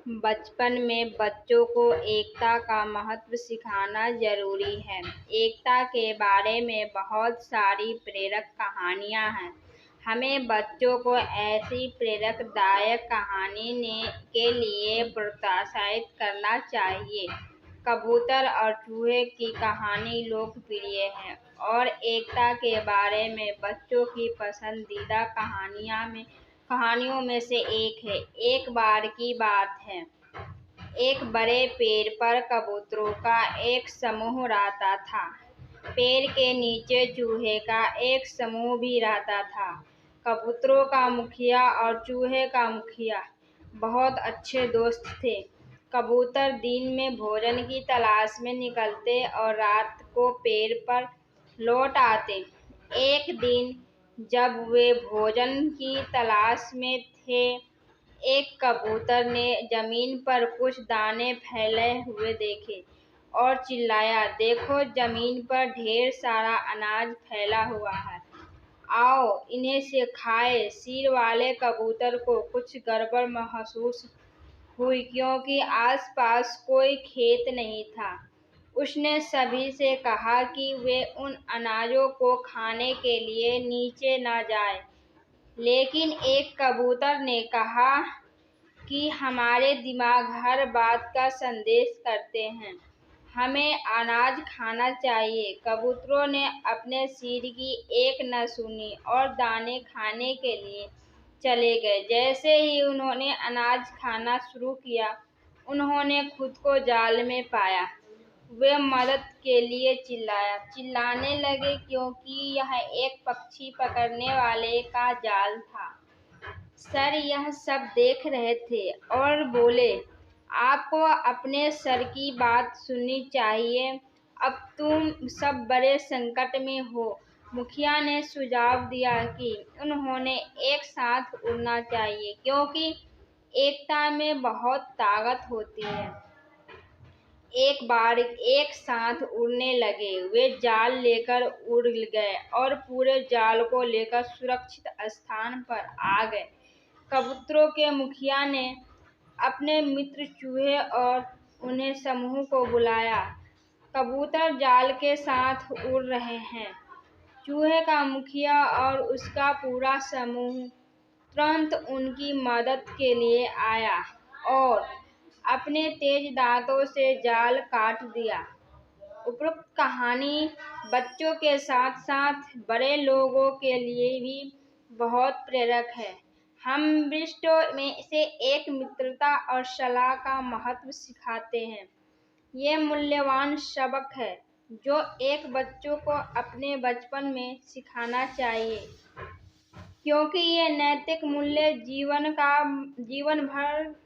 बचपन में बच्चों को एकता का महत्व सिखाना जरूरी है। एकता के बारे में बहुत सारी प्रेरक कहानियां हैं। हमें बच्चों को ऐसी प्रेरकदायक के लिए प्रोत्साहित करना चाहिए। कबूतर और चूहे की कहानी लोकप्रिय है और एकता के बारे में बच्चों की पसंदीदा कहानियों में से एक है। एक बार की बात है, एक बड़े पेड़ पर कबूतरों का एक समूह रहता था। पेड़ के नीचे चूहे का एक समूह भी रहता था। कबूतरों का मुखिया और चूहे का मुखिया बहुत अच्छे दोस्त थे। कबूतर दिन में भोजन की तलाश में निकलते और रात को पेड़ पर लौट आते। एक दिन जब वे भोजन की तलाश में थे, एक कबूतर ने जमीन पर कुछ दाने फैले हुए देखे और चिल्लाया, देखो, जमीन पर ढेर सारा अनाज फैला हुआ है, आओ इन्हें से खाएं। सिर वाले कबूतर को कुछ गड़बड़ महसूस हुई क्योंकि आसपास कोई खेत नहीं था। उसने सभी से कहा कि वे उन अनाजों को खाने के लिए नीचे न जाएं। लेकिन एक कबूतर ने कहा कि हमारे दिमाग हर बात का संदेश करते हैं, हमें अनाज खाना चाहिए। कबूतरों ने अपने सिर की एक न सुनी और दाने खाने के लिए चले गए। जैसे ही उन्होंने अनाज खाना शुरू किया, उन्होंने खुद को जाल में पाया। वे मदद के लिए चिल्लाने लगे क्योंकि यह एक पक्षी पकड़ने वाले का जाल था। सर यह सब देख रहे थे और बोले, आपको अपने सर की बात सुननी चाहिए, अब तुम सब बड़े संकट में हो। मुखिया ने सुझाव दिया कि उन्होंने एक साथ उड़ना चाहिए क्योंकि एकता में बहुत ताकत होती है। एक बार एक साथ उड़ने लगे, वे जाल लेकर उड़ गए और पूरे जाल को लेकर सुरक्षित स्थान पर आ गए। कबूतरों के मुखिया ने अपने मित्र चूहे और उन्हें समूह को बुलाया। कबूतर जाल के साथ उड़ रहे हैं। चूहे का मुखिया और उसका पूरा समूह तुरंत उनकी मदद के लिए आया और अपने तेज दांतों से जाल काट दिया। उपरोक्त कहानी बच्चों के साथ साथ बड़े लोगों के लिए भी बहुत प्रेरक है। हम रिश्तों में से एक मित्रता और सलाह का महत्व सिखाते हैं। ये मूल्यवान सबक है जो एक बच्चों को अपने बचपन में सिखाना चाहिए क्योंकि ये नैतिक मूल्य जीवन भर